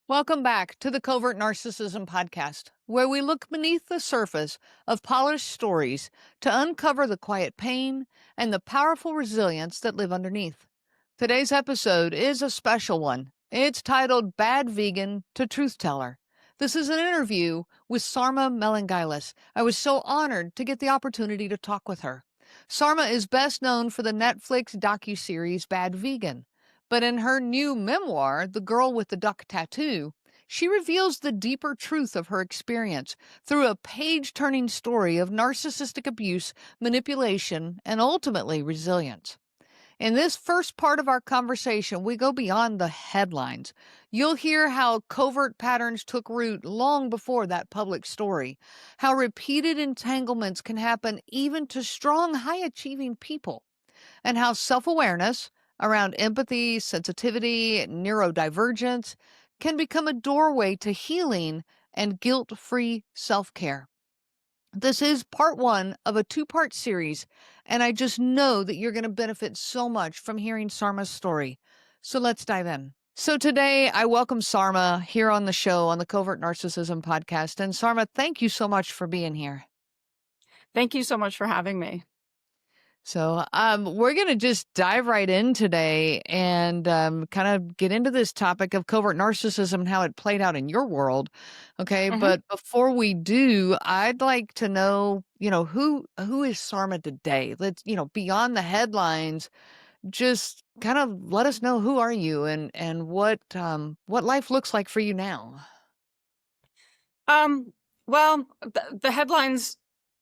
Welcome back to the Covert Narcissism podcast, where we look beneath the surface of polished stories to uncover the quiet pain and the powerful resilience that live underneath. Today's episode is a special one. It's titled Bad Vegan to Truth Teller. This is an interview with Sarma Melngailis. I was so honored to get the opportunity to talk with her. Sarma is best known for the Netflix docuseries Bad Vegan. But in her new memoir, The Girl with the Duck Tattoo, she reveals the deeper truth of her experience through a page-turning story of narcissistic abuse, manipulation, and ultimately resilience. In this first part of our conversation, we go beyond the headlines. You'll hear how covert patterns took root long before that public story, how repeated entanglements can happen even to strong, high-achieving people, and how self-awareness around empathy, sensitivity, neurodivergence can become a doorway to healing and guilt-free self-care. This is part one of a two-part series, and I just know that you're going to benefit so much from hearing Sarma's story. So let's dive in. So today I welcome Sarma here on the show on the Covert Narcissism podcast. And Sarma, thank you so much for being here. Thank you so much for having me. So we're going to just dive right in today and kind of get into this topic of covert narcissism and how it played out in your world. Okay. Mhm. But before we do, I'd like to know, who is Sarma today? Let's, beyond the headlines, just kind of let us know, who are you and what life looks like for you now? Well, the headlines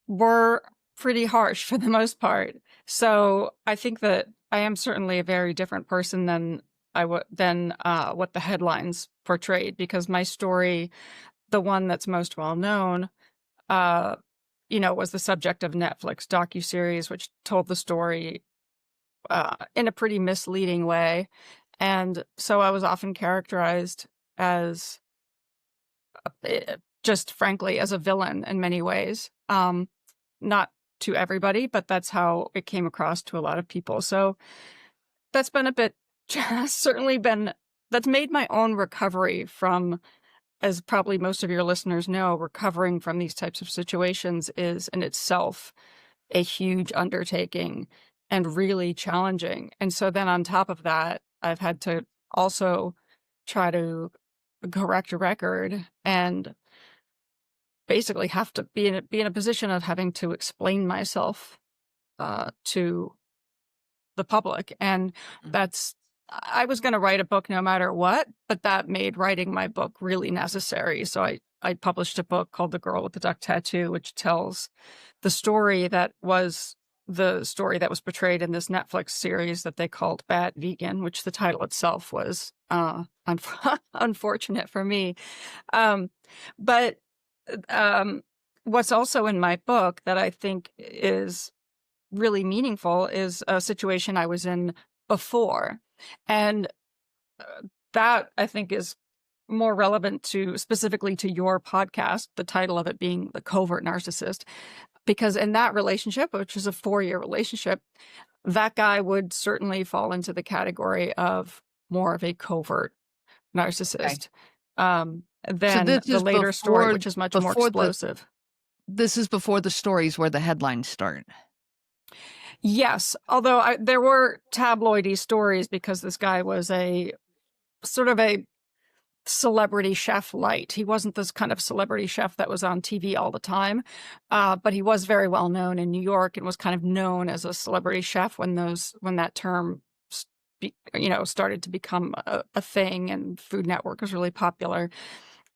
were pretty harsh for the most part. So I think that I am certainly a very different person than what the headlines portrayed, because my story, the one that's most well known, was the subject of Netflix docuseries, which told the story in a pretty misleading way. And so I was often characterized as just frankly as a villain in many ways. Not to everybody, but that's how it came across to a lot of people. So that's been that's made my own recovery from, as probably most of your listeners know, recovering from these types of situations is in itself a huge undertaking and really challenging. And so then on top of that, I've had to also try to correct a record and basically have to be in a position of having to explain myself to the public. And I was going to write a book no matter what, but that made writing my book really necessary. So I published a book called The Girl with the Duck Tattoo, which tells the story that was portrayed in this Netflix series that they called Bad Vegan, which the title itself was unfortunate for me. But what's also in my book that I think is really meaningful is a situation I was in before. And that I think is more relevant specifically to your podcast, the title of it being The Covert Narcissist, because in that relationship, which is a 4-year relationship, that guy would certainly fall into the category of more of a covert narcissist. Okay. Than the later story, which is much more explosive. This is before the stories where the headlines start. Yes, although there were tabloidy stories because this guy was a sort of a celebrity chef light. He wasn't this kind of celebrity chef that was on TV all the time, but he was very well known in New York and was kind of known as a celebrity chef when that term started to become a thing, and Food Network was really popular.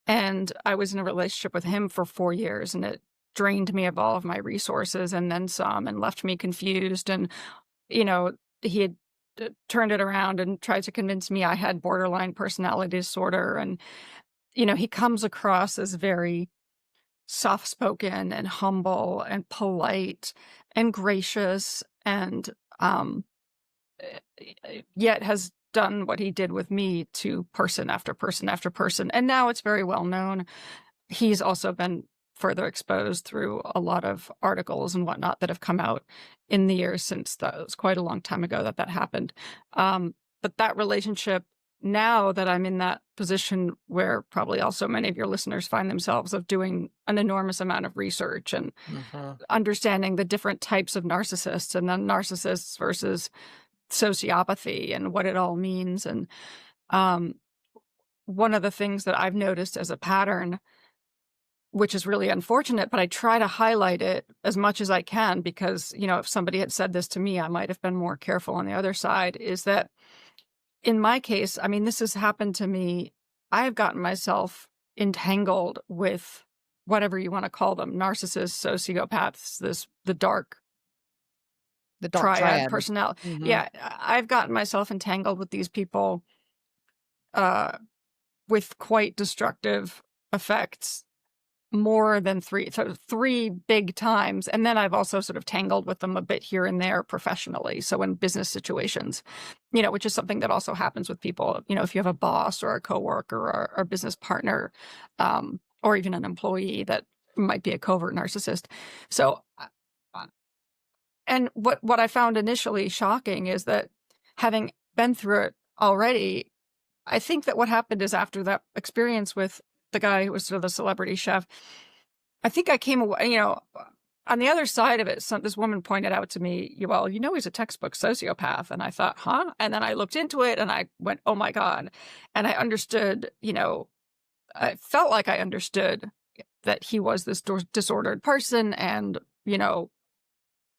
And I was in a relationship with him for 4 years, and it drained me of all of my resources and then some, and left me confused. And, he had turned it around and tried to convince me I had borderline personality disorder. And, he comes across as very soft-spoken and humble and polite and gracious, and yet has done what he did with me to person after person after person. And now it's very well known. He's also been further exposed through a lot of articles and whatnot that have come out in the years since. That was quite a long time ago that happened. But that relationship now that I'm in that position where probably also many of your listeners find themselves, of doing an enormous amount of research and Mhm. understanding the different types of narcissists, and then narcissists versus sociopathy and what it all means. And um, one of the things that I've noticed as a pattern, which is really unfortunate, but I try to highlight it as much as I can because, if somebody had said this to me, I might have been more careful on the other side, is that in my case, I mean, this has happened to me. I have gotten myself entangled with whatever you want to call them, narcissists, sociopaths, the dark The dark triad triad. personality. Mhm. Yeah, I've gotten myself entangled with these people uh, with quite destructive effects more than three big times. And then I've also sort of tangled with them a bit here and there professionally. So in business situations, which is something that also happens with people, if you have a boss or a coworker or a business partner, or even an employee that might be a covert narcissist. So, and what I found initially shocking is that, having been through it already, I think that what happened is, after that experience with the guy who was sort of the celebrity chef, I think I came away, on the other side of it, this woman pointed out to me, well, he's a textbook sociopath. And I thought, huh? And then I looked into it and I went, oh my God. And I understood, I felt like I understood that he was this disordered person. And,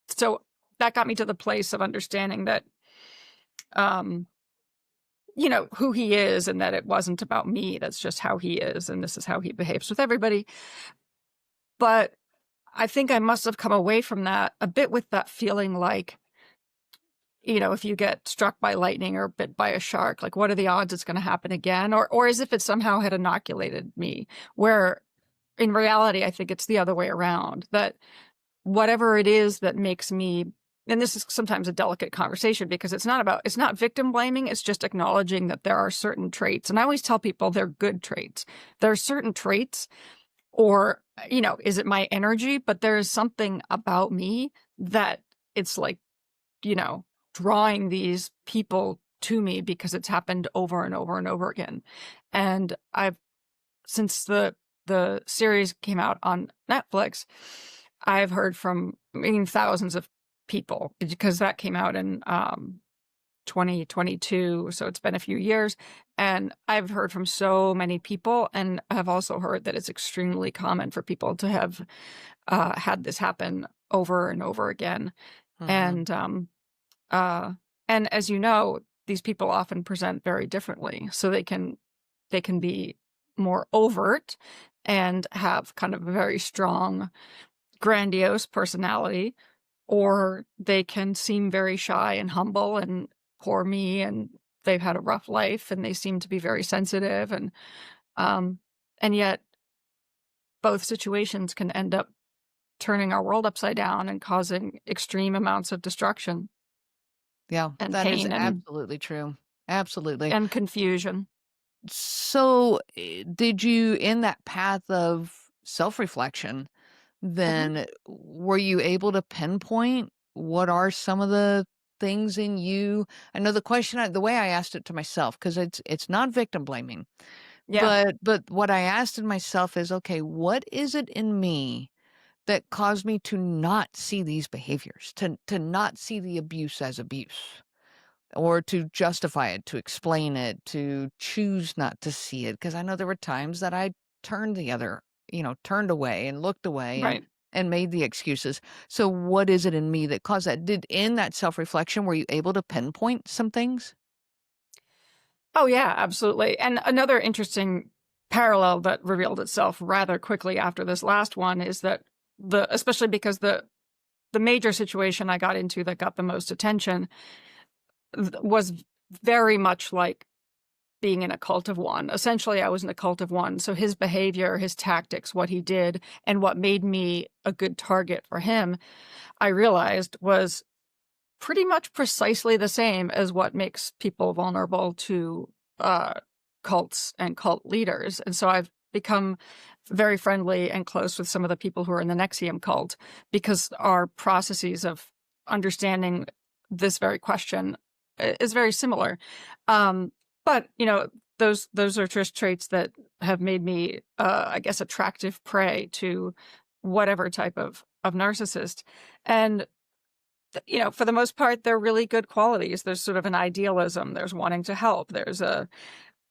so that got me to the place of understanding that, who he is, and that it wasn't about me. That's just how he is. And this is how he behaves with everybody. But I think I must have come away from that a bit with that feeling like, if you get struck by lightning or bit by a shark, like, what are the odds it's going to happen again? Or as if it somehow had inoculated me, where in reality, I think it's the other way around, that whatever it is that makes me, and this is sometimes a delicate conversation because it's not victim blaming. It's just acknowledging that there are certain traits. And I always tell people they're good traits. There are certain traits, or, is it my energy? But there is something about me that it's like, drawing these people to me because it's happened over and over and over again. And since the series came out on Netflix, I've heard from, thousands of people, because that came out in 2022. So it's been a few years. And I've heard from so many people, and I've also heard that it's extremely common for people to have had this happen over and over again. Mhm. And and as you know, these people often present very differently. So they can be more overt and have kind of a very strong, grandiose personality, or they can seem very shy and humble and poor me, and they've had a rough life and they seem to be very sensitive, um and yet both situations can end up turning our world upside down and causing extreme amounts of destruction Yeah, and that is pain absolutely true. Absolutely. and confusion. So, did you, in that path of self-reflection, Mhm. then were you able to pinpoint what are some of the things in you? I know the way I asked it to myself, because it's not victim blaming, Yeah, but what I asked in myself is, okay, what is it in me that caused me to not see these behaviors, to not see the abuse as abuse? Or to justify it, to explain it, to choose not to see it, because I know there were times that I turned turned away and looked away right. and made the excuses. So what is it in me that caused that? In that self-reflection, were you able to pinpoint some things? Oh, yeah, absolutely. And another interesting parallel that revealed itself rather quickly after this last one is that, especially because the major situation I got into that got the most attention was very much like being in a cult of one. Essentially, I was in a cult of one. So his behavior, his tactics, what he did, and what made me a good target for him, I realized was pretty much precisely the same as what makes people vulnerable to uh, cults and cult leaders. And so I've become very friendly and close with some of the people who are in the Nexium cult, because our processes of understanding this very question is very similar. Um, But, those are just traits that have made me, I guess, attractive prey to whatever type of narcissist. And, for the most part, they're really good qualities. There's sort of an idealism. There's wanting to help. There's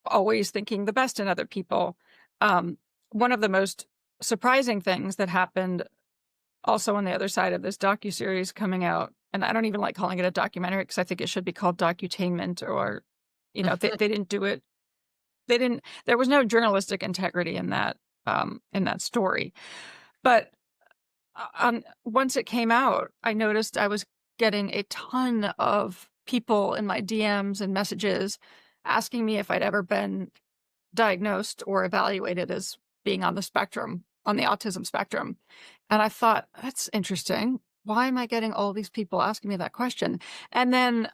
always thinking the best in other people. One of the most surprising things that happened also on the other side of this docuseries coming out, and I don't even like calling it a documentary because I think it should be called docutainment, or, they didn't do it. There was no journalistic integrity in that story. But once it came out, I noticed I was getting a ton of people in my DMs and messages asking me if I'd ever been diagnosed or evaluated as being on the spectrum, on the autism spectrum. And I thought, that's interesting. Why am I getting all these people asking me that question? And then,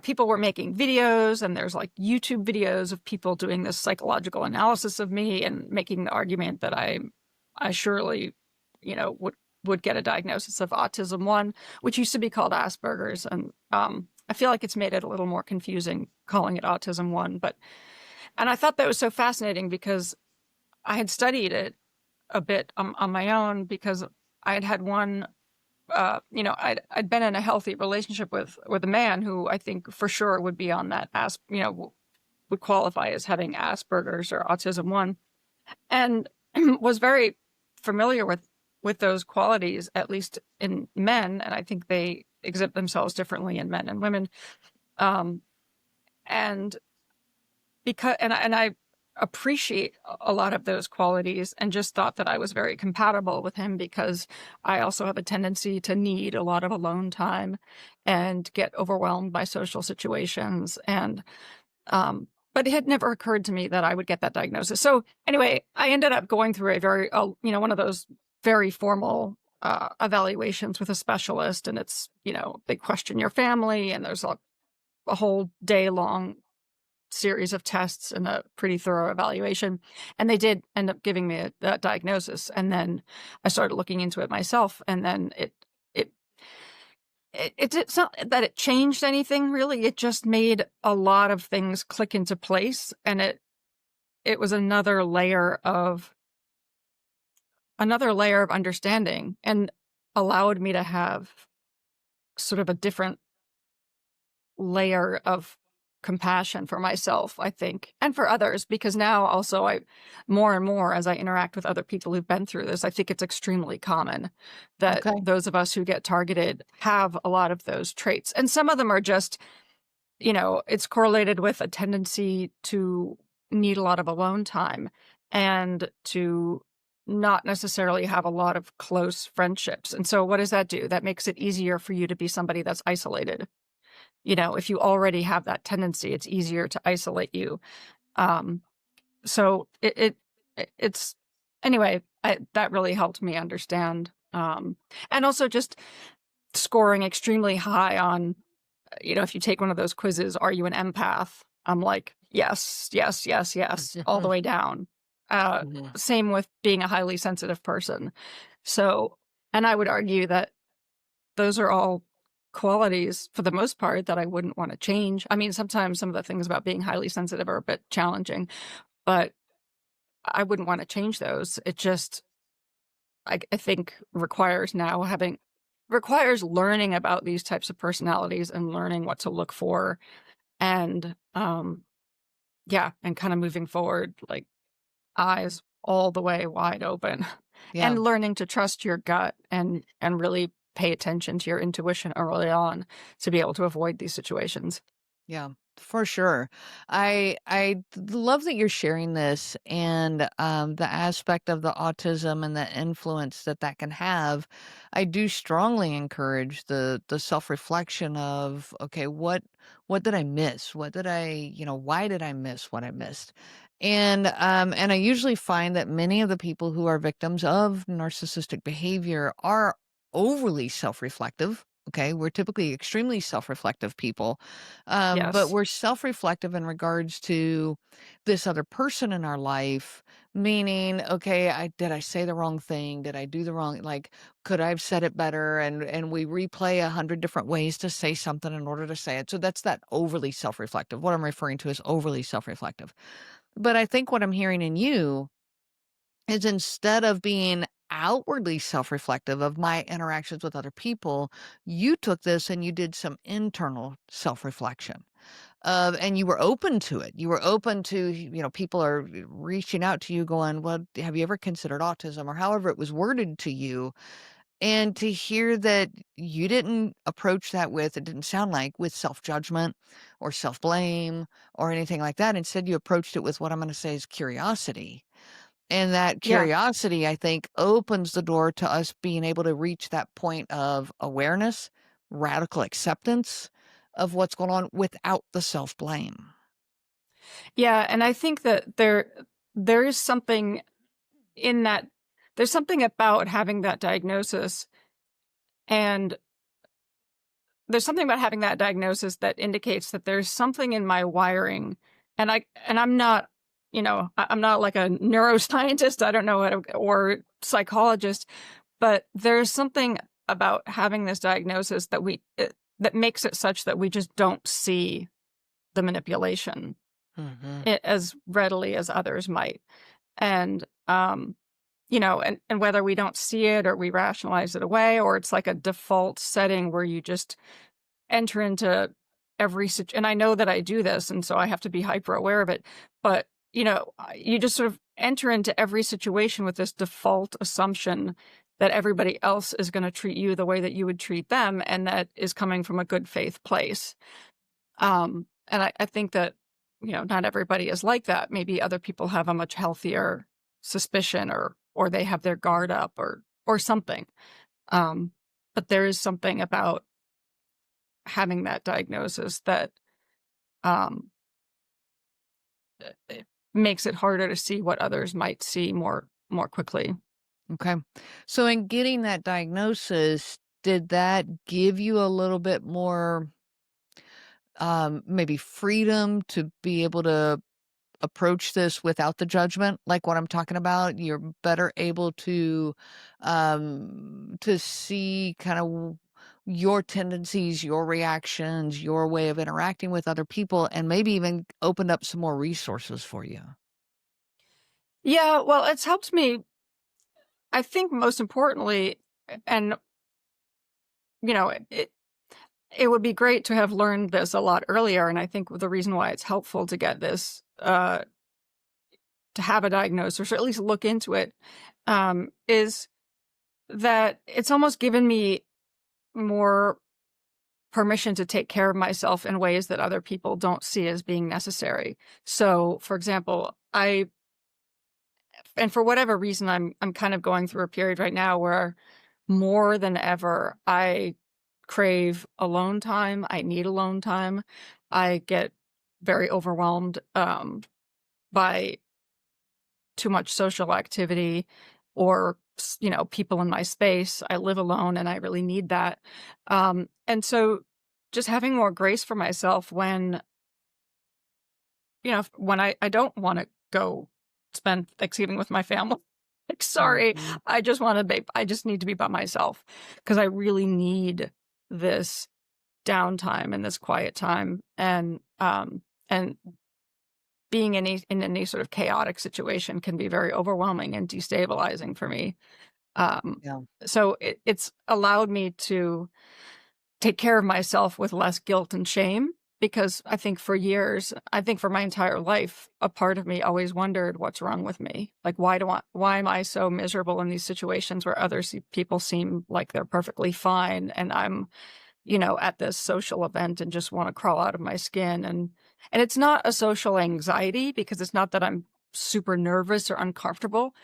people were making videos, and there's like YouTube videos of people doing this psychological analysis of me and making the argument that I surely, would get a diagnosis of autism 1, which used to be called Asperger's. And I feel like it's made it a little more confusing calling it autism 1. And I thought that was so fascinating because I had studied it a bit on my own, because I had one, I'd been in a healthy relationship with a man who I think for sure would be on that, would qualify as having Asperger's or autism 1, and was very familiar with those qualities, at least in men. And I think they exhibit themselves differently in men and women. And I appreciate a lot of those qualities, and just thought that I was very compatible with him because I also have a tendency to need a lot of alone time and get overwhelmed by social situations. And, but it had never occurred to me that I would get that diagnosis. So anyway, I ended up going through a very, one of those very formal evaluations with a specialist. And it's, they question your family, and there's a whole day long series of tests and a pretty thorough evaluation. And they did end up giving me a diagnosis. And then I started looking into it myself. And then it's not that it changed anything really. It just made a lot of things click into place. And it was another layer of understanding, and allowed me to have sort of a different layer of compassion for myself, I think, and for others, because now also more and more as I interact with other people who've been through this, I think it's extremely common that Okay. those of us who get targeted have a lot of those traits. And some of them are just, it's correlated with a tendency to need a lot of alone time and to not necessarily have a lot of close friendships. And so what does that do? That makes it easier for you to be somebody that's isolated. If you already have that tendency, it's easier to isolate you. So it's anyway, that really helped me understand. And also just scoring extremely high on, if you take one of those quizzes, are you an empath? I'm like, yes, yes, yes, yes, all the way down. Mhm. Same with being a highly sensitive person. So, and I would argue that those are all qualities for the most part that I wouldn't want to change. I mean, sometimes some of the things about being highly sensitive are a bit challenging, but I wouldn't want to change those. It just, I think requires learning about these types of personalities and learning what to look for, and and kind of moving forward, like eyes all the way wide open, Yeah. and learning to trust your gut and really pay attention to your intuition early on to be able to avoid these situations. Yeah, for sure. I love that you're sharing this, and the aspect of the autism and the influence that that can have. I do strongly encourage the self-reflection of, okay, what did I miss? What did why did I miss what I missed? And I usually find that many of the people who are victims of narcissistic behavior are overly self-reflective. Okay, we're typically extremely self-reflective people, but Yes. we're self-reflective in regards to this other person in our life. Meaning, okay, I say the wrong thing? Did I do the wrong? Like, could I have said it better? And we replay 100 different ways to say something in order to say it. So that's that overly self-reflective. What I'm referring to is overly self-reflective. But I think what I'm hearing in you is, instead of being outwardly self-reflective of my interactions with other people, you took this and you did some internal self-reflection of, and you were open to it. You were open to, people are reaching out to you going, well, have you ever considered autism, or however it was worded to you? And to hear that you didn't approach that with, it didn't sound like, with self-judgment or self-blame or anything like that. Instead, you approached it with what I'm going to say is curiosity. And that Yeah. curiosity, I think, opens the door to us being able to reach that point of awareness, radical acceptance of what's going on without the self-blame. Yeah, and I think that there is something in that there's something about having that diagnosis, and there's something about having that diagnosis that indicates that there's something in my wiring, and I'm not, I'm not like a neuroscientist, I don't know how to, or psychologist, but there's something about having this diagnosis that makes it such that we just don't see the manipulation Mhm. as readily as others might. And, and whether we don't see it or we rationalize it away, or it's like a default setting where you just enter into and I know that I do this, and so I have to be hyper aware of it. But, you just sort of enter into every situation with this default assumption that everybody else is going to treat you the way that you would treat them, and that is coming from a good faith place. And I think that, not everybody is like that. Maybe other people have a much healthier suspicion, or they have their guard up, or something. Um, but there is something about having that diagnosis that um, it makes it harder to see what others might see more quickly. Okay. So in getting that diagnosis, did that give you a little bit more, maybe freedom to be able to approach this without the judgment, like what I'm talking about? You're better able to see kind of your tendencies, your reactions, your way of interacting with other people, and maybe even opened up some more resources for you. Yeah, well, it's helped me. I think most importantly, and it would be great to have learned this a lot earlier. And I think the reason why it's helpful to get this, to have a diagnosis, or at least look into it, is that it's almost given me more permission to take care of myself in ways that other people don't see as being necessary. So, for example, and for whatever reason, I'm kind of going through a period right now where more than ever, I crave alone time. I need alone time. I get very overwhelmed by too much social activity, or people in my space. I live alone and I really need that. And so just having more grace for myself when when I don't want to go spend Thanksgiving with my family. Like, sorry, Mhm. I just need to be by myself, because I really need this downtime and this quiet time. And being in any sort of chaotic situation can be very overwhelming and destabilizing for me. Um, Yeah. so it's allowed me to take care of myself with less guilt and shame, because I think for years, I think for my entire life, a part of me always wondered what's wrong with me. Like, why am I so miserable in these situations where people seem like they're perfectly fine, and I'm, at this social event and just want to crawl out of my skin. And it's not a social anxiety, because it's not that I'm super nervous or uncomfortable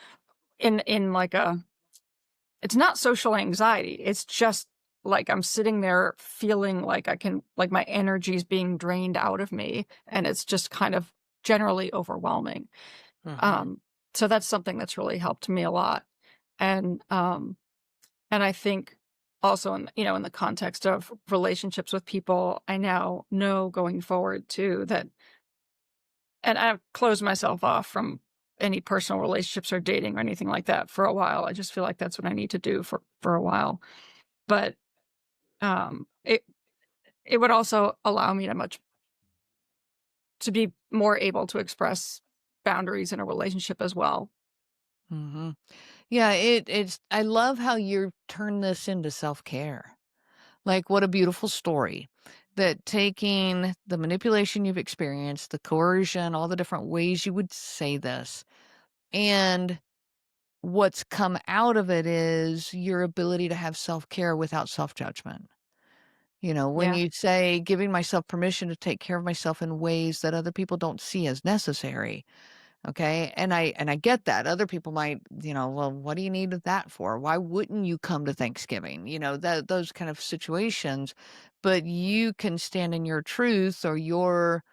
in like it's not social anxiety. It's just like I'm sitting there feeling like like my energy is being drained out of me, and it's just kind of generally overwhelming. Mhm. Um, so that's something that's really helped me a lot. And I think also in the context of relationships with people, I now know going forward too that, and I've closed myself off from any personal relationships or dating or anything like that for a while. I just feel like that's what I need to do for a while. But it would also allow me to be more able to express boundaries in a relationship as well. Hmm. Yeah, it's I love how you turn this into self-care. Like, what a beautiful story that taking the manipulation you've experienced, the coercion, all the different ways you would say this, and what's come out of it is your ability to have self-care without self-judgment. When Yeah. you say giving myself permission to take care of myself in ways that other people don't see as necessary. Okay. And I get that. Other people might, well, what do you need that for? Why wouldn't you come to Thanksgiving? Those kind of situations. But you can stand in your truth or your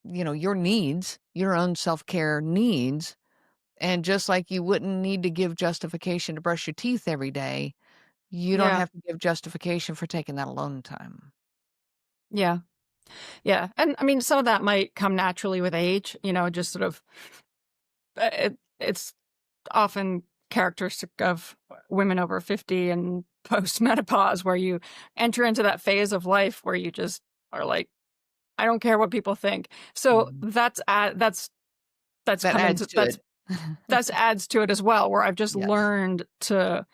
needs, your own self-care needs. And just like you wouldn't need to give justification to brush your teeth every day, you don't Yeah. have to give justification for taking that alone time. Yeah. Yeah. And I mean, some of that might come naturally with age, just sort of, it's often characteristic of women over 50 and post-menopause, where you enter into that phase of life where you just are like, I don't care what people think. So Mhm. that's That come adds into to it. that's adds to it as well, where I've just Yes. learned to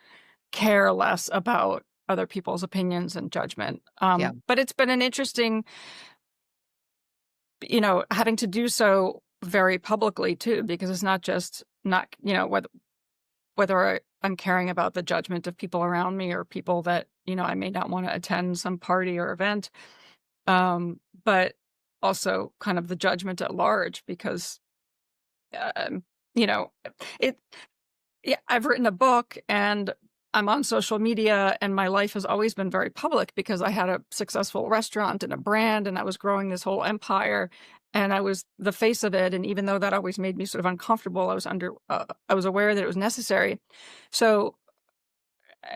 care less about other people's opinions and judgment. Yeah. But it's been an interesting, having to do so very publicly too, because it's not just not, I'm caring about the judgment of people around me or people that, I may not want to attend some party or event, but also kind of the judgment at large, because, um, you know, it, yeah, I've written a book and I'm on social media, and my life has always been very public because I had a successful restaurant and a brand and I was growing this whole empire and I was the face of it. And even though that always made me sort of uncomfortable, I was aware that it was necessary. So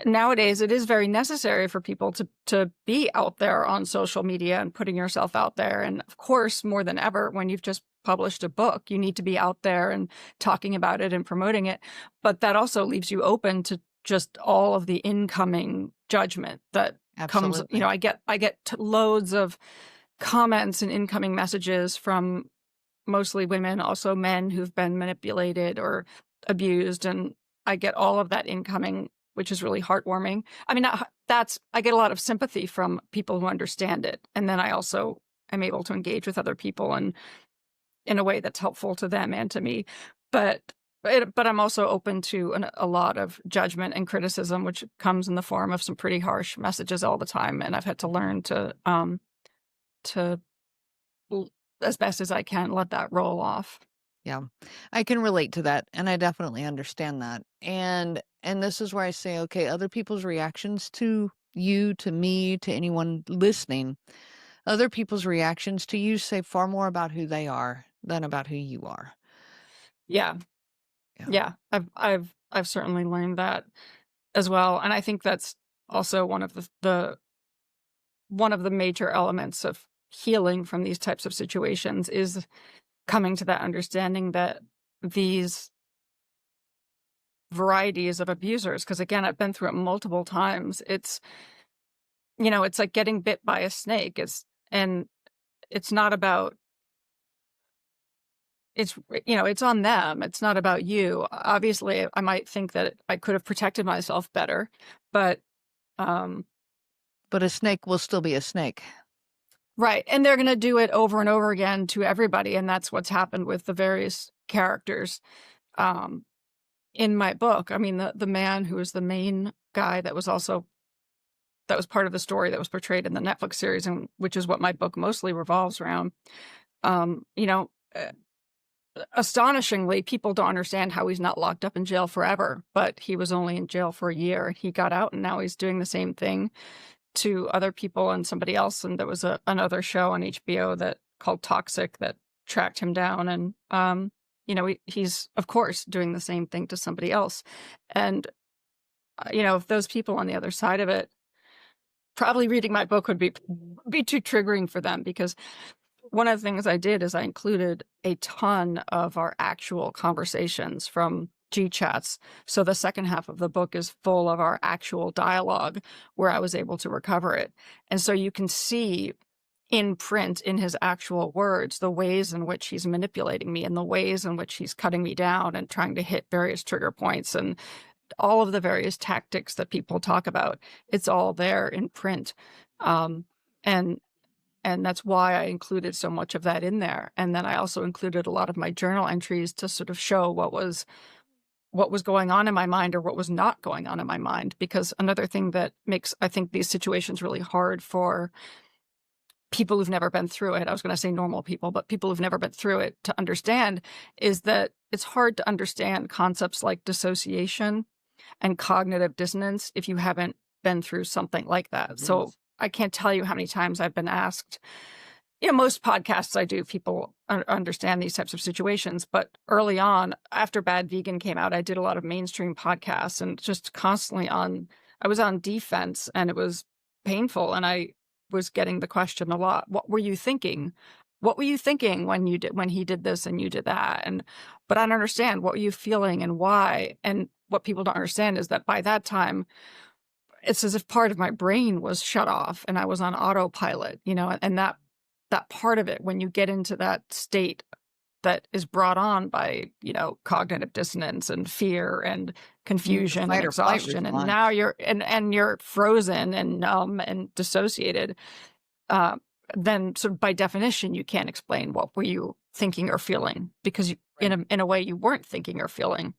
nowadays it is very necessary for people to be out there on social media and putting yourself out there. And of course, more than ever, when you've just published a book, you need to be out there and talking about it and promoting it. But that also leaves you open to just all of the incoming judgment that comes. Absolutely. I get loads of comments and incoming messages from mostly women, also men who've been manipulated or abused. And I get all of that incoming, which is really heartwarming. I mean, I get a lot of sympathy from people who understand it. And then I also am able to engage with other people and in a way that's helpful to them and to me. But but I'm also open to a lot of judgment and criticism, which comes in the form of some pretty harsh messages all the time. And I've had to learn to as best as I can let that roll off. Yeah. I can relate to that, and I definitely understand that. And this is where I say, okay, other people's reactions to you, to me, to anyone listening, other people's reactions to you say far more about who they are than about who you are. Yeah. Yeah. Yeah. I've certainly learned that as well. And I think that's also one of the major elements of healing from these types of situations is coming to that understanding that these varieties of abusers, because again, I've been through it multiple times. It's like getting bit by a snake. And it's not about, it's on them. It's not about you. Obviously, I might think that I could have protected myself better, but, um, But a snake will still be a snake. right. And they're going to do it over and over again to everybody. And that's what's happened with the various characters, um, in my book. I mean, the man who was the main guy that was part of the story that was portrayed in the Netflix series, and which is what my book mostly revolves around. Um, you know, uh, Astonishingly, people don't understand how he's not locked up in jail forever, but he was only in jail for a year. He got out and now he's doing the same thing to other people and somebody else. And there was another show on HBO that called Toxic that tracked him down. And, he's, of course, doing the same thing to somebody else. And, if those people on the other side of it probably reading my book would be too triggering for them, because one of the things I did is I included a ton of our actual conversations from G-chats. So the second half of the book is full of our actual dialogue where I was able to recover it. And so you can see in print, in his actual words, the ways in which he's manipulating me and the ways in which he's cutting me down and trying to hit various trigger points and all of the various tactics that people talk about. It's all there in print. Um, and and that's why I included so much of that in there. And then I also included a lot of my journal entries to sort of show what was going on in my mind or what was not going on in my mind. Because another thing that makes, I think, these situations really hard for people who've never been through it, I was going to say normal people, but people who've never been through it to understand, is that it's hard to understand concepts like dissociation and cognitive dissonance if you haven't been through something like that. So I can't tell you how many times I've been asked, most podcasts I do, people understand these types of situations. But early on, after Bad Vegan came out, I did a lot of mainstream podcasts and just constantly I was on defense, and it was painful. And I was getting the question a lot, what were you thinking? What were you thinking when he did this and you did that? But I don't understand, what were you feeling and why? And what people don't understand is that by that time, it's as if part of my brain was shut off and I was on autopilot, and that part of it, when you get into that state that is brought on by, cognitive dissonance and fear and confusion and exhaustion, and now you're and you're frozen and numb and dissociated, then sort of by definition, you can't explain what were you thinking or feeling, because in a way you weren't thinking or feeling.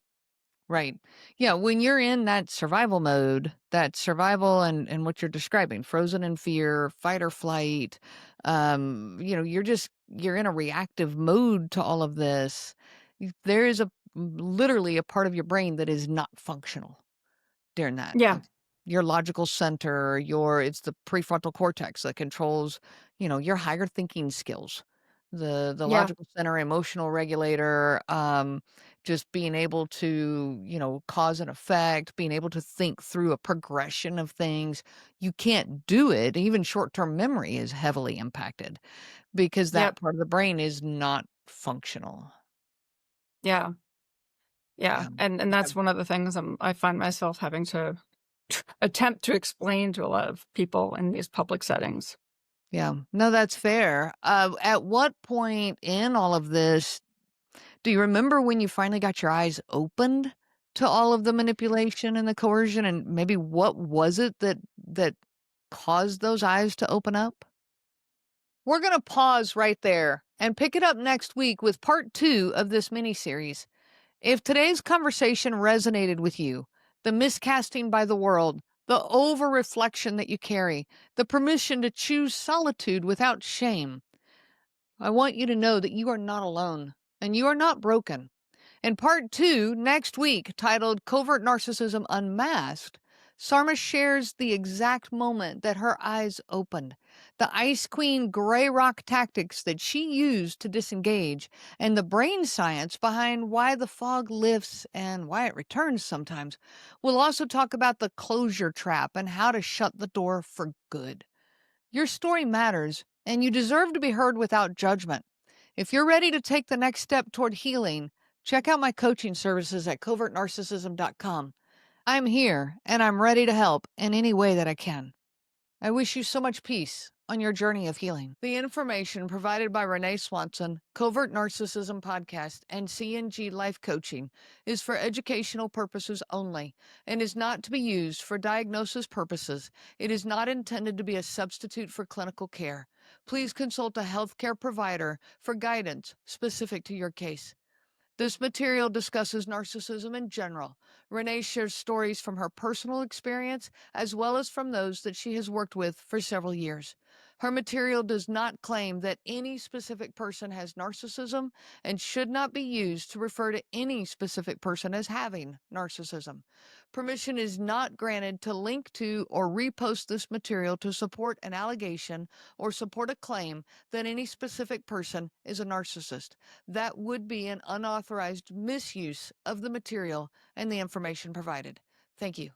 Right. Yeah. When you're in that survival mode, that survival and what you're describing, frozen in fear, fight or flight, you're in a reactive mode to all of this. There is literally a part of your brain that is not functional during that. Yeah. Your logical center, it's the prefrontal cortex that controls, your higher thinking skills. The Yeah. logical center, emotional regulator, just being able to, cause and effect, being able to think through a progression of things. You can't do it. Even short-term memory is heavily impacted because that Yep. part of the brain is not functional. Yeah. Yeah. Yeah. And that's one of the things I find myself having to attempt to explain to a lot of people in these public settings. Yeah. No, that's fair. At what point in all of this do you remember when you finally got your eyes opened to all of the manipulation and the coercion, and maybe what was it that caused those eyes to open up? We're going to pause right there and pick it up next week with part 2 of this mini-series. If today's conversation resonated with you, the miscasting by the world, the over-reflection that you carry, the permission to choose solitude without shame, I want you to know that you are not alone and you are not broken. In part 2, next week, titled Covert Narcissism Unmasked, Sarma shares the exact moment that her eyes opened, the Ice Queen gray rock tactics that she used to disengage, and the brain science behind why the fog lifts and why it returns sometimes. We'll also talk about the closure trap and how to shut the door for good. Your story matters, and you deserve to be heard without judgment. If you're ready to take the next step toward healing, check out my coaching services at covertnarcissism.com. I'm here, and I'm ready to help in any way that I can. I wish you so much peace on your journey of healing. The information provided by Renee Swanson, Covert Narcissism Podcast, and CNG Life Coaching is for educational purposes only and is not to be used for diagnosis purposes. It is not intended to be a substitute for clinical care. Please consult a healthcare provider for guidance specific to your case. This material discusses narcissism in general. Renee shares stories from her personal experience as well as from those that she has worked with for several years. Her material does not claim that any specific person has narcissism and should not be used to refer to any specific person as having narcissism. Permission is not granted to link to or repost this material to support an allegation or support a claim that any specific person is a narcissist. That would be an unauthorized misuse of the material and the information provided. Thank you.